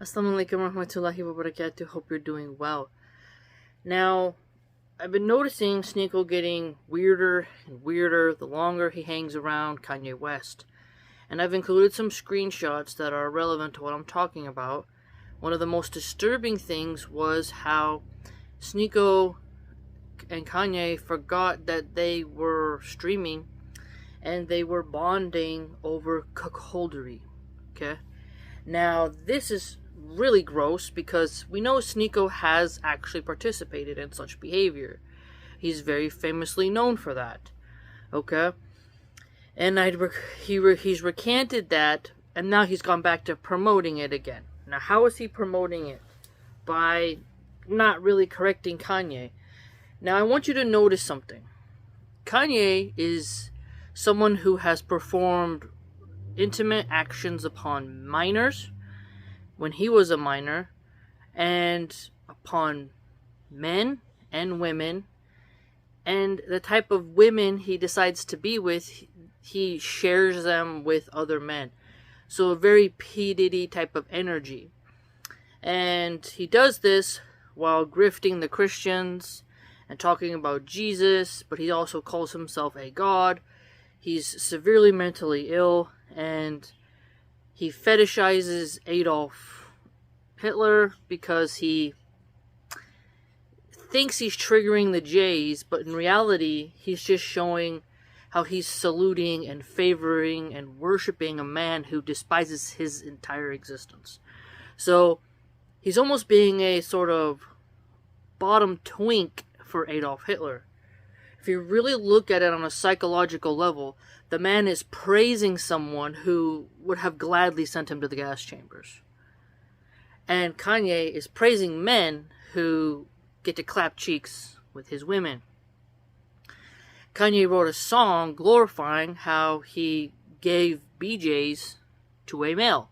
Assalamualaikum warahmatullahi wabarakatuh. Hope you're doing well. Now, I've been noticing Sneako getting weirder and weirder the longer he hangs around Kanye West. And I've included some screenshots that are relevant to what I'm talking about. One of the most disturbing things was how Sneako and Kanye forgot that they were streaming and they were bonding over cuckoldery. Okay? Now, this is really gross because we know Sneako has actually participated in such behavior. He's very famously known for that. Okay? And he's recanted that, and now he's gone back to promoting it again. Now, how is he promoting it? By not really correcting Kanye. Now, I want you to notice something. Kanye is someone who has performed intimate actions upon minors when he was a minor, and upon men and women, and the type of women he decides to be with, he shares them with other men. So a very P. Diddy type of energy. And he does this while grifting the Christians and talking about Jesus, but he also calls himself a god. He's severely mentally ill, and he fetishizes Adolf Hitler because he thinks he's triggering the Jays, but in reality, he's just showing how he's saluting and favoring and worshiping a man who despises his entire existence. So, he's almost being a sort of bottom twink for Adolf Hitler. If you really look at it on a psychological level, the man is praising someone who would have gladly sent him to the gas chambers. And Kanye is praising men who get to clap cheeks with his women. Kanye wrote a song glorifying how he gave BJs to a male.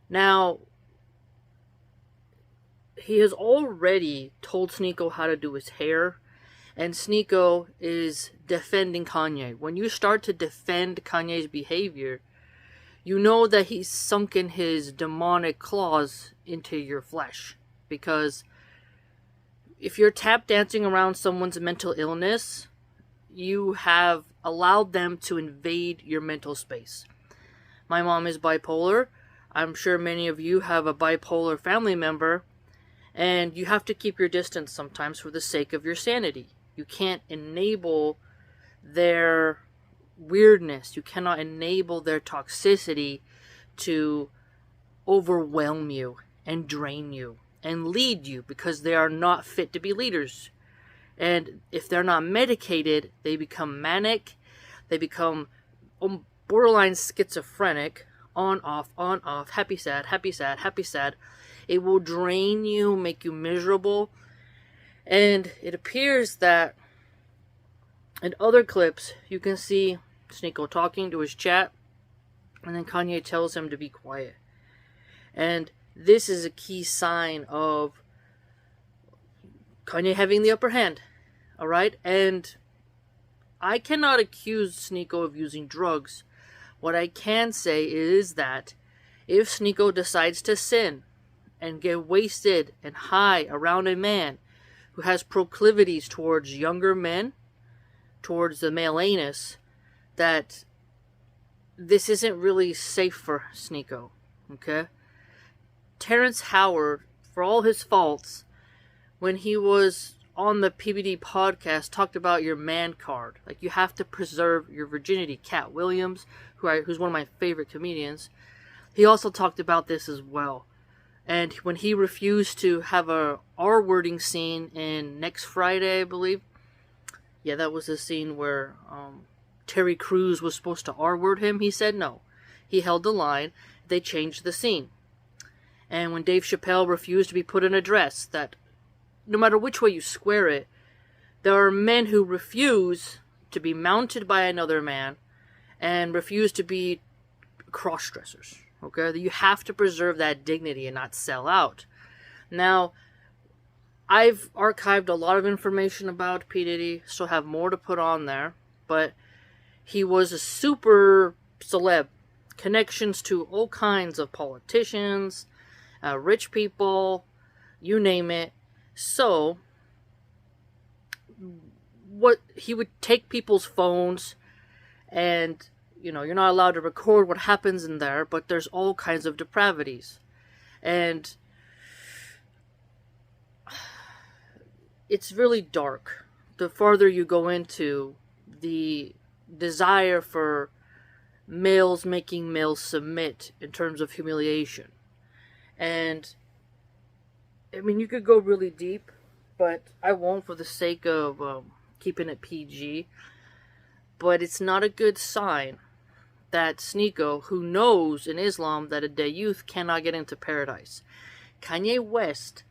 Now, he has already told Sneako how to do his hair, and Sneako is defending Kanye. When you start to defend Kanye's behavior, you know that he's sunken his demonic claws into your flesh. Because if you're tap dancing around someone's mental illness, you have allowed them to invade your mental space. My mom is bipolar. I'm sure many of you have a bipolar family member, and you have to keep your distance sometimes for the sake of your sanity. You can't enable their weirdness. You cannot enable their toxicity to overwhelm you and drain you and lead you, because they are not fit to be leaders. And if they're not medicated, they become manic, they become borderline schizophrenic, on, off, happy, sad, happy, sad, happy, sad. It will drain you, make you miserable. And it appears that in other clips, you can see Sneako talking to his chat, and then Kanye tells him to be quiet. And this is a key sign of Kanye having the upper hand. Alright? And I cannot accuse Sneako of using drugs. What I can say is that if Sneako decides to sin and get wasted and high around a man who has proclivities towards younger men, towards the male anus, that this isn't really safe for Sneako. Okay? Terrence Howard, for all his faults, when he was on the PBD podcast, talked about your man card. Like, you have to preserve your virginity. Cat Williams, who's one of my favorite comedians, he also talked about this as well. And when he refused to have a R-wording scene in Next Friday, I believe. Yeah, that was the scene where Terry Crews was supposed to R-word him. He said no. He held the line. They changed the scene. And when Dave Chappelle refused to be put in a dress, that no matter which way you square it, there are men who refuse to be mounted by another man and refuse to be cross-dressers. Okay? You have to preserve that dignity and not sell out. Now, I've archived a lot of information about P. Diddy, still have more to put on there, but he was a super celeb. Connections to all kinds of politicians rich people, you name it. So, what he would take people's phones, and you're not allowed to record what happens in there, but there's all kinds of depravities. And it's really dark. The farther you go into the desire for males making males submit in terms of humiliation. And, I mean, you could go really deep, but I won't for the sake of keeping it PG. But it's not a good sign that Sneako, who knows in Islam that a Dayuth cannot get into paradise. Kanye West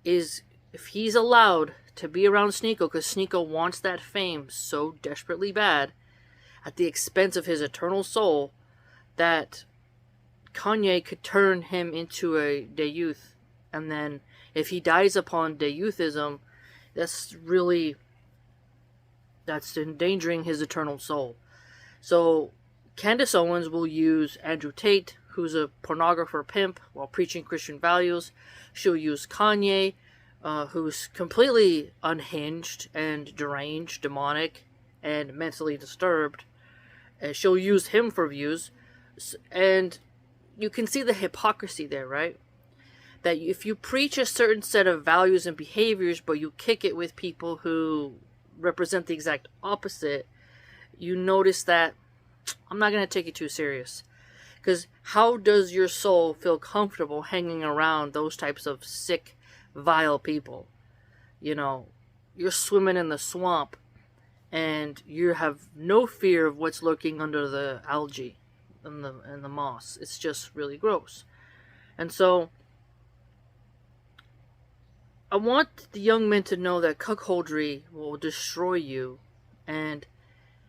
is, if he's allowed to be around Sneako, because Sneako wants that fame so desperately bad, at the expense of his eternal soul, that Kanye could turn him into a Dayuth. And then, if he dies upon Dayuthism, that's endangering his eternal soul. So, Candace Owens will use Andrew Tate, who's a pornographer pimp, while preaching Christian values. She'll use Kanye, who's completely unhinged and deranged, demonic, and mentally disturbed. And she'll use him for views. And you can see the hypocrisy there, right? That if you preach a certain set of values and behaviors, but you kick it with people who represent the exact opposite, you notice that I'm not going to take it too serious. Because how does your soul feel comfortable hanging around those types of sick, vile people? You're swimming in the swamp, and you have no fear of what's lurking under the algae and the moss. It's just really gross. And so, I want the young men to know that cuckoldry will destroy you, and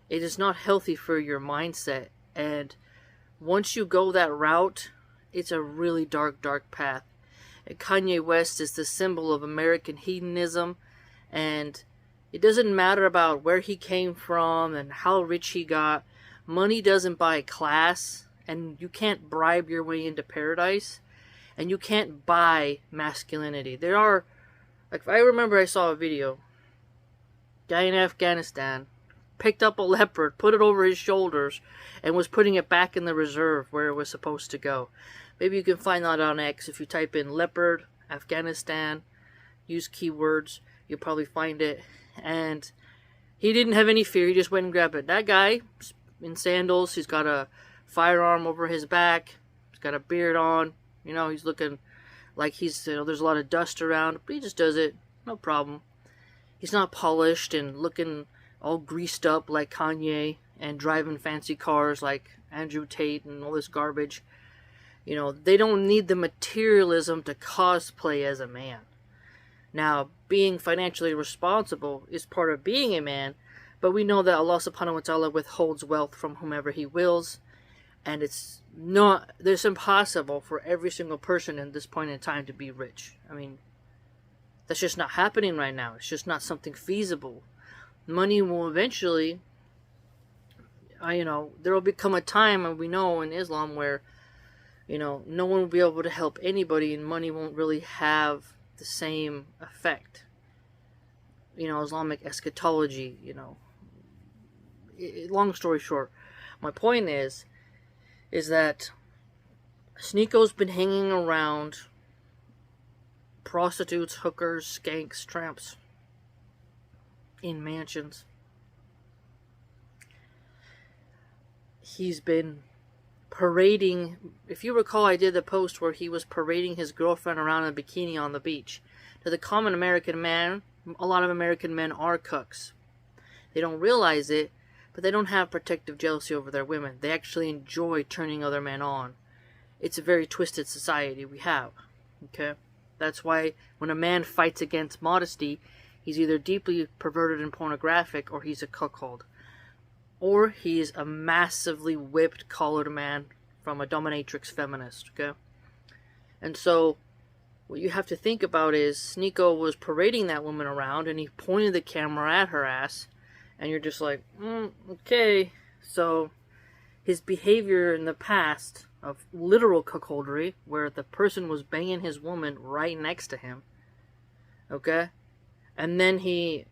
it is not healthy for your mindset. And once you go that route, it's a really dark, dark path. And Kanye West is the symbol of American hedonism, and it doesn't matter about where he came from and how rich he got. Money doesn't buy class, and you can't bribe your way into paradise, and you can't buy masculinity. I remember I saw a video. Guy in Afghanistan picked up a leopard, put it over his shoulders, and was putting it back in the reserve where it was supposed to go. Maybe you can find that on X. If you type in leopard, Afghanistan, use keywords, you'll probably find it. And he didn't have any fear. He just went and grabbed it. That guy, in sandals, he's got a firearm over his back. He's got a beard on. He's looking like there's a lot of dust around. But he just does it. No problem. He's not polished and looking all greased up like Kanye and driving fancy cars like Andrew Tate and all this garbage. They don't need the materialism to cosplay as a man. Now, being financially responsible is part of being a man, but we know that Allah subhanahu wa ta'ala withholds wealth from whomever he wills, and it's impossible for every single person in this point in time to be rich. I mean, that's just not happening right now. It's just not something feasible. Money will eventually, there will become a time, and we know in Islam, where, no one will be able to help anybody, and money won't really have the same effect. Islamic eschatology, long story short, my point is that Sneako's been hanging around prostitutes, hookers, skanks, tramps in mansions. He's been parading. If you recall, I did the post where he was parading his girlfriend around in a bikini on the beach. To the common American man, a lot of American men are cucks. They don't realize it, but they don't have protective jealousy over their women. They actually enjoy turning other men on. It's a very twisted society we have. Okay? That's why when a man fights against modesty, he's either deeply perverted and pornographic, or he's a cuckold. Or he's a massively whipped, collared man from a dominatrix feminist, okay? And so, what you have to think about is, Sneako was parading that woman around, and he pointed the camera at her ass, and you're just like, okay. So, his behavior in the past, of literal cuckoldry, where the person was banging his woman right next to him. Okay? And then he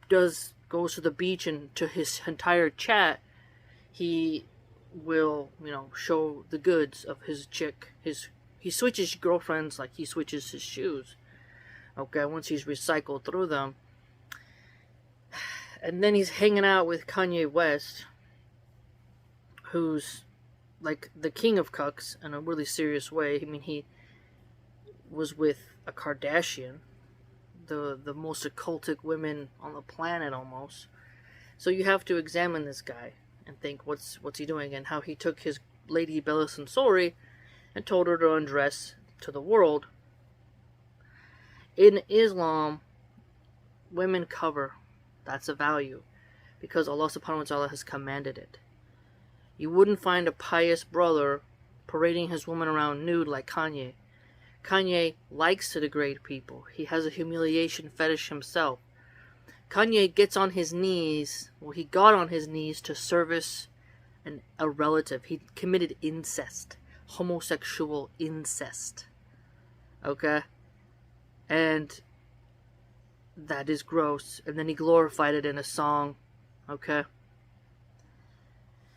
goes to the beach, and to his entire chat, he will, show the goods of his chick. He switches girlfriends like he switches his shoes. Okay, once he's recycled through them. And then he's hanging out with Kanye West, who's like the king of cucks in a really serious way. I mean, he was with a Kardashian, the most occultic women on the planet almost. So you have to examine this guy and think, what's he doing, and how he took his lady Bella Sensori and told her to undress to the world. In Islam, women cover. That's a value, because Allah subhanahu wa ta'ala has commanded it. You wouldn't find a pious brother parading his woman around nude like Kanye. Kanye likes to degrade people. He has a humiliation fetish himself. Kanye gets on his knees, he got on his knees to service a relative. He committed incest, homosexual incest. Okay? And that is gross. And then he glorified it in a song. Okay?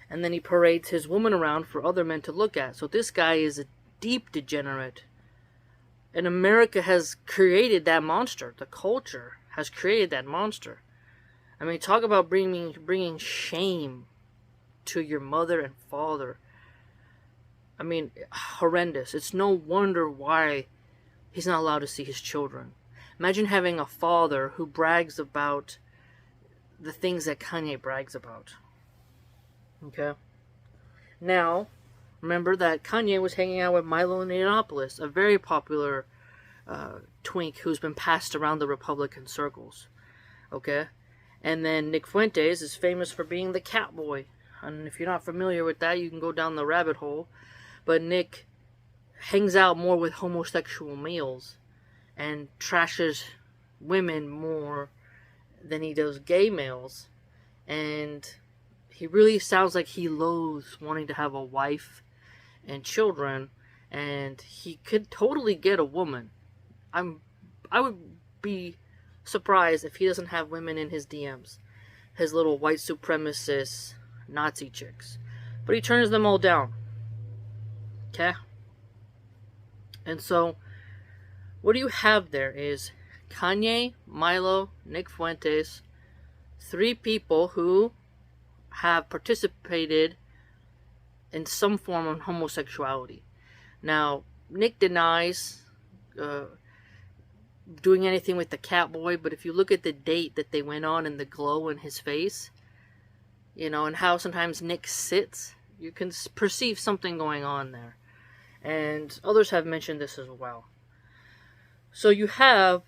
And then he parades his woman around for other men to look at. So this guy is a deep degenerate. And America has created that monster. The culture has created that monster. I mean, talk about bringing shame to your mother and father. I mean, horrendous. It's no wonder why he's not allowed to see his children. Imagine having a father who brags about the things that Kanye brags about. Okay? Now, remember that Kanye was hanging out with Milo Yiannopoulos, a very popular twink who's been passed around the Republican circles. Okay? And then Nick Fuentes is famous for being the cat boy. And if you're not familiar with that, you can go down the rabbit hole. But Nick hangs out more with homosexual males and trashes women more than he does gay males. And he really sounds like he loathes wanting to have a wife and children, and he could totally get a woman. I would be surprised if he doesn't have women in his DMs, his little white supremacist Nazi chicks. But he turns them all down. Okay? And so, what you have there is Kanye, Milo, Nick Fuentes, 3 people who have participated in some form of homosexuality. Now, Nick denies doing anything with the cat boy, but if you look at the date that they went on and the glow in his face, and how sometimes Nick sits, you can perceive something going on there. And others have mentioned this as well. So you have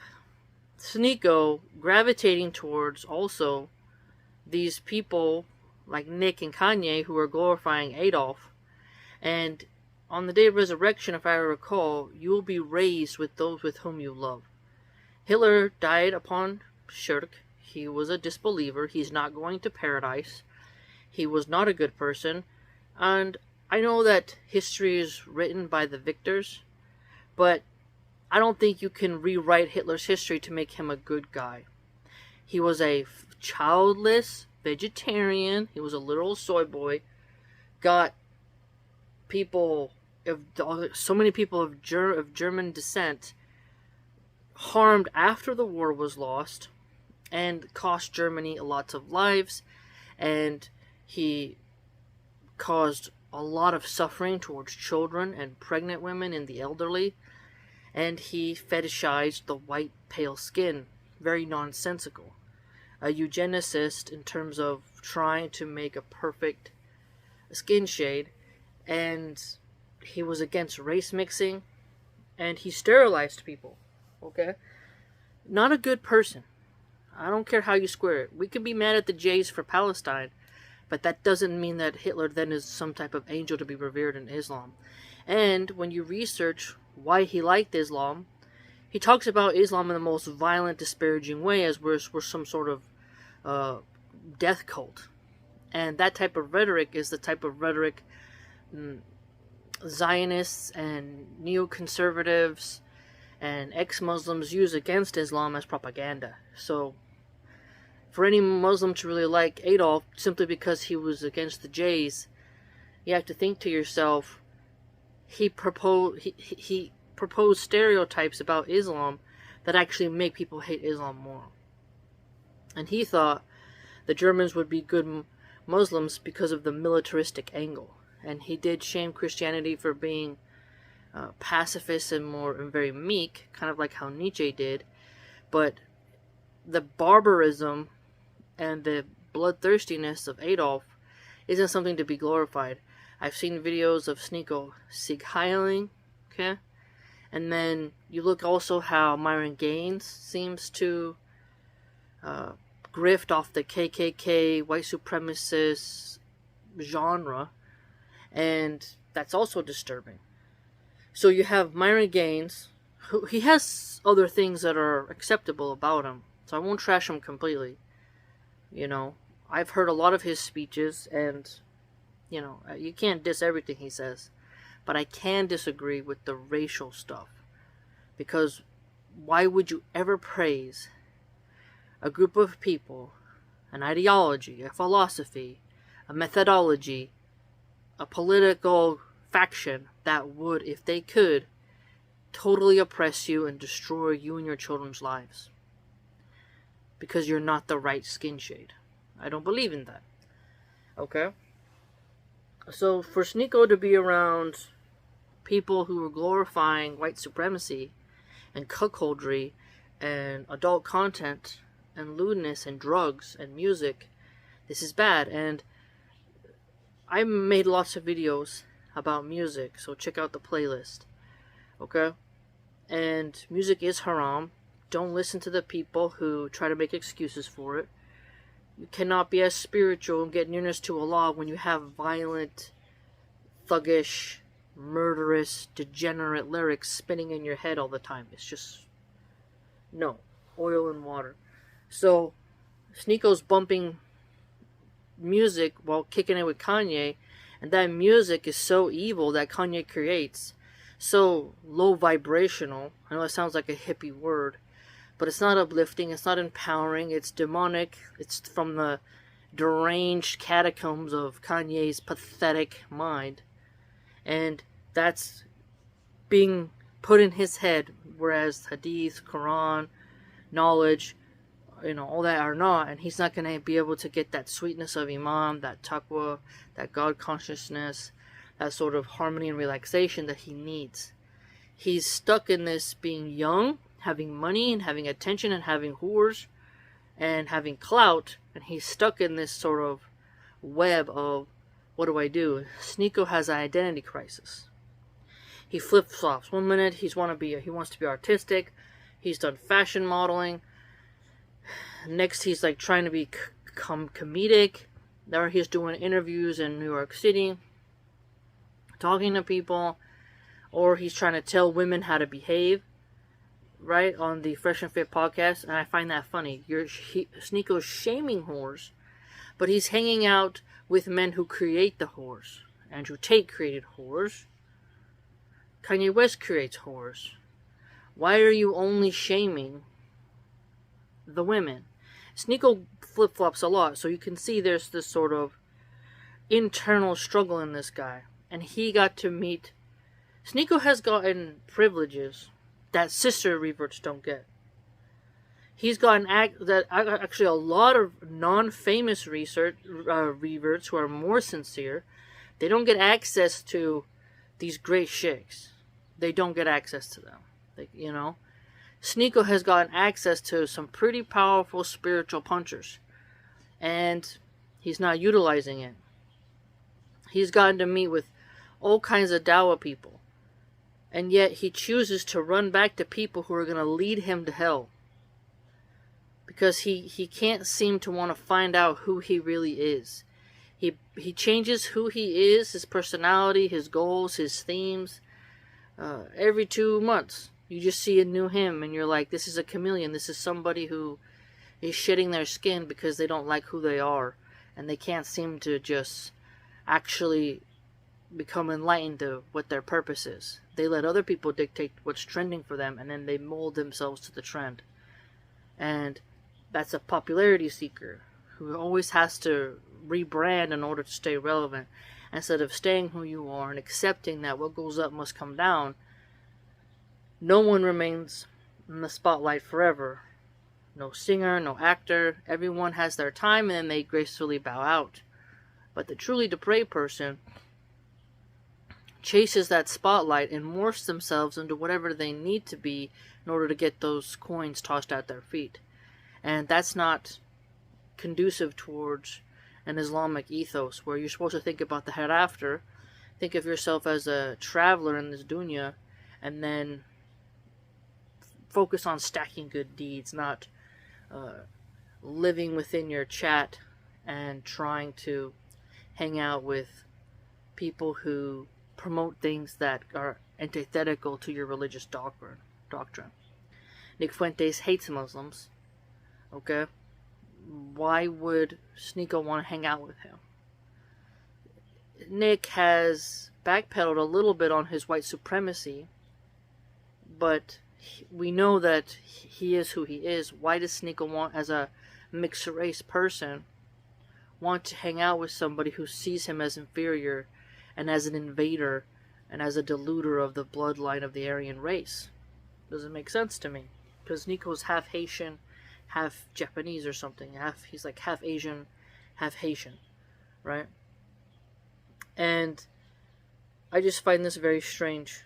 Sneako gravitating towards also these people like Nick and Kanye who are glorifying Adolf. And on the day of resurrection, if I recall, you will be raised with those with whom you love. Hitler died upon shirk. He was a disbeliever. He's not going to paradise. He was not a good person. And I know that history is written by the victors, but I don't think you can rewrite Hitler's history to make him a good guy. He was a childless vegetarian. He was a literal soy boy. Got people, so many people of German descent harmed after the war was lost, and cost Germany lots of lives, and he caused a lot of suffering towards children and pregnant women and the elderly, and he fetishized the white pale skin. Very nonsensical. A eugenicist in terms of trying to make a perfect skin shade, and he was against race mixing, and he sterilized people. Okay? Not a good person. I don't care how you square it. We could be mad at the Jays for Palestine, but that doesn't mean that Hitler then is some type of angel to be revered in Islam. And when you research why he liked Islam, he talks about Islam in the most violent, disparaging way, as we're some sort of death cult. And that type of rhetoric is the type of rhetoric Zionists and neoconservatives and ex-Muslims use against Islam as propaganda. So for any Muslim to really like Adolf simply because he was against the Jays, you have to think to yourself, he proposed stereotypes about Islam that actually make people hate Islam more. And he thought the Germans would be good Muslims because of the militaristic angle. And he did shame Christianity for being pacifist and very meek, kind of like how Nietzsche did. But the barbarism and the bloodthirstiness of Adolf isn't something to be glorified. I've seen videos of Sneako Sieg Heiling, okay? And then you look also how Myron Gaines seems to grift off the KKK, white supremacist genre, and that's also disturbing. So you have Myron Gaines, who he has other things that are acceptable about him, so I won't trash him completely. You know, I've heard a lot of his speeches, and, you know, you can't diss everything he says, but I can disagree with the racial stuff, because why would you ever praise a group of people, an ideology, a philosophy, a methodology, a political faction that would, if they could, totally oppress you and destroy you and your children's lives because you're not the right skin shade? I don't believe in that. Okay? So for Sneako to be around people who are glorifying white supremacy and cuckoldry and adult content and lewdness and drugs and music, this is bad. And I made lots of videos about music, so check out the playlist. Okay? And music is haram. Don't listen to the people who try to make excuses for it. You cannot be as spiritual and get nearness to Allah when you have violent, thuggish, murderous, degenerate lyrics spinning in your head all the time. It's just, no. Oil and water. So, Sneako's bumping music while kicking it with Kanye, and that music is so evil that Kanye creates, so low vibrational. I know it sounds like a hippie word, but it's not uplifting, it's not empowering, it's demonic, it's from the deranged catacombs of Kanye's pathetic mind, and that's being put in his head, whereas Hadith, Quran, knowledge, you know, all that are not, and he's not going to be able to get that sweetness of Iman, that taqwa, that God consciousness, that sort of harmony and relaxation that he needs. He's stuck in this being young, having money, and having attention, and having whores, and having clout, and he's stuck in this sort of web of, what do I do? Sneako has an identity crisis. He flip-flops. One minute he wants to be artistic, he's done fashion modeling. Next, he's like trying to become comedic. There he's doing interviews in New York City, talking to people, or he's trying to tell women how to behave, right, on the Fresh and Fit podcast, and I find that funny. Sneako's shaming whores, but he's hanging out with men who create the whores. Andrew Tate created whores. Kanye West creates whores. Why are you only shaming the women? Sneako flip-flops a lot, so you can see there's this sort of internal struggle in this guy. And he got to meet... Sneako has gotten privileges that sister reverts don't get. He's gotten actually a lot of non-famous reverts who are more sincere. They don't get access to these great chicks. They don't get access to them. You know? Sneako has gotten access to some pretty powerful spiritual punchers, and he's not utilizing it. He's gotten to meet with all kinds of Dawa people, and yet he chooses to run back to people who are going to lead him to hell, because he can't seem to want to find out who he really is. He changes who he is, his personality, his goals, his themes, every 2 months. You just see a new him, and you're like, this is a chameleon. This is somebody who is shedding their skin because they don't like who they are, and they can't seem to just actually become enlightened to what their purpose is. They let other people dictate what's trending for them, and then they mold themselves to the trend. And that's a popularity seeker who always has to rebrand in order to stay relevant, instead of staying who you are and accepting that what goes up must come down. No one remains in the spotlight forever. No singer, no actor. Everyone has their time and then they gracefully bow out. But the truly depraved person chases that spotlight and morphs themselves into whatever they need to be in order to get those coins tossed at their feet. And that's not conducive towards an Islamic ethos where you're supposed to think about the hereafter, think of yourself as a traveler in this dunya, and then focus on stacking good deeds, not living within your chat and trying to hang out with people who promote things that are antithetical to your religious doctrine. Nick Fuentes hates Muslims. Okay? Why would Sneako want to hang out with him? Nick has backpedaled a little bit on his white supremacy, but we know that he is who he is. Why does Sneako want, as a mixed race person, want to hang out with somebody who sees him as inferior and as an invader and as a deluder of the bloodline of the Aryan race? Doesn't make sense to me. Because Sneako's half Haitian, half Japanese or something. He's like half Asian, half Haitian, right? And I just find this very strange.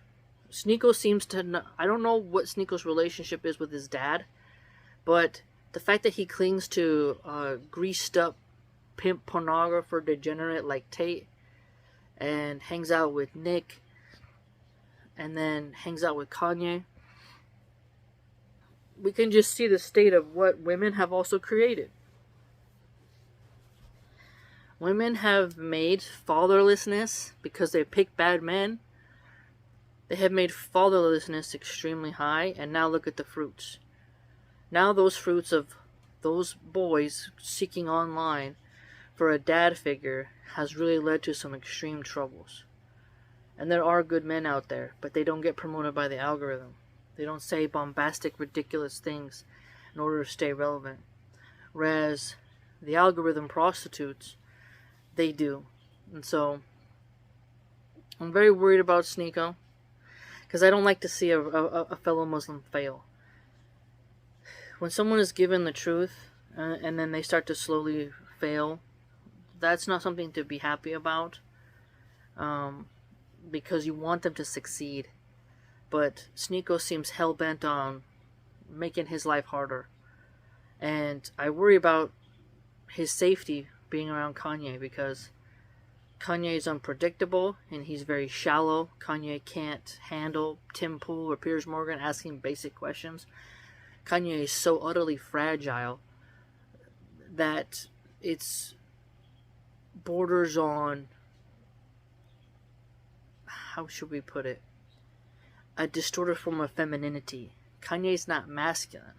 Sneako seems to I don't know what Sneako's relationship is with his dad, but the fact that he clings to greased up pimp pornographer degenerate like Tate, and hangs out with Nick, and then hangs out with Kanye, we can just see the state of what women have also created. Women have made fatherlessness, because they pick bad men, they have made fatherlessness extremely high, and now look at the fruits. Now those fruits of those boys seeking online for a dad figure has really led to some extreme troubles. And there are good men out there, but they don't get promoted by the algorithm. They don't say bombastic, ridiculous things in order to stay relevant. Whereas the algorithm prostitutes, they do. And so I'm very worried about Sneako, because I don't like to see a fellow Muslim fail. When someone is given the truth and then they start to slowly fail, that's not something to be happy about, because you want them to succeed. But Sneako seems hell-bent on making his life harder. And I worry about his safety being around Kanye, because Kanye is unpredictable and he's very shallow. Kanye can't handle Tim Pool or Piers Morgan asking basic questions. Kanye is so utterly fragile that it's borders on, how should we put it, a distorted form of femininity. Kanye's not masculine.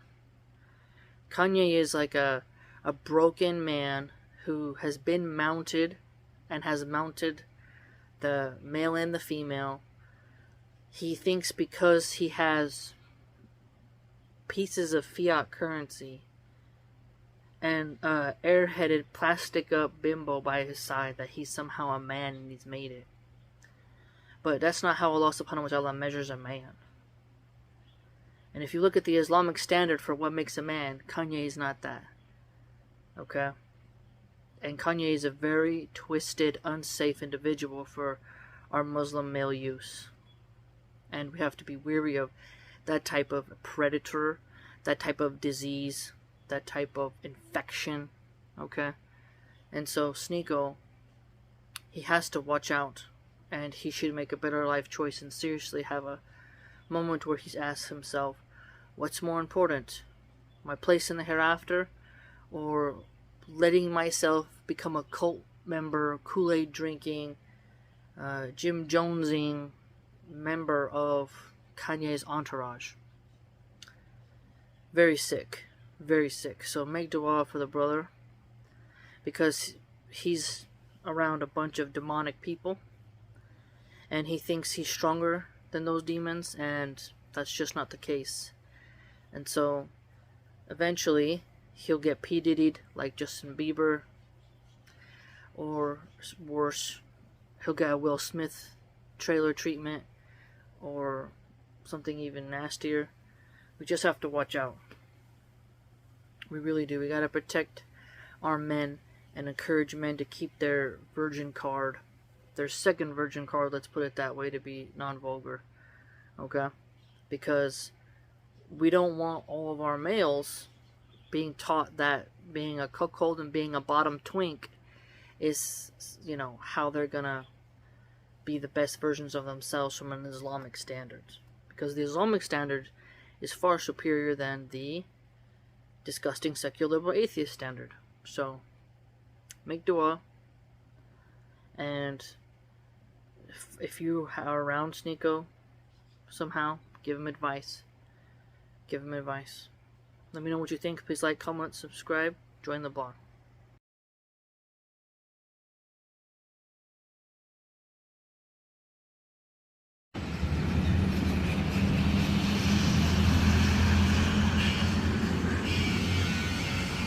Kanye is like a broken man who has been mounted and has mounted the male and the female. He thinks because he has pieces of fiat currency and airheaded plastic up bimbo by his side that he's somehow a man and he's made it. But that's not how Allah subhanahu wa ta'ala measures a man. And if you look at the Islamic standard for what makes a man, Kanye is not that. Okay? And Kanye is a very twisted, unsafe individual for our Muslim male use. And we have to be wary of that type of predator, that type of disease, that type of infection. Okay? And so Sneako, he has to watch out. And he should make a better life choice and seriously have a moment where he asks himself, what's more important? My place in the hereafter, or letting myself become a cult member, Kool-Aid drinking, Jim Jonesing member of Kanye's entourage? Very sick. Very sick. So make dua for the brother, because he's around a bunch of demonic people. and he thinks he's stronger than those demons, and that's just not the case. And so eventually he'll get P. Diddy'd like Justin Bieber, or worse, he'll get a Will Smith trailer treatment, or something even nastier. We just have to watch out. We really do. We gotta protect our men and encourage men to keep their virgin card, their second virgin card, let's put it that way to be non-vulgar. Okay? Because we don't want all of our males being taught that being a cuckold and being a bottom twink is, how they're gonna be the best versions of themselves from an Islamic standard. Because the Islamic standard is far superior than the disgusting secular liberal atheist standard. So, make dua, and if you are around Sneako somehow, give him advice. Give him advice. Let me know what you think. Please like, comment, subscribe, join the blog.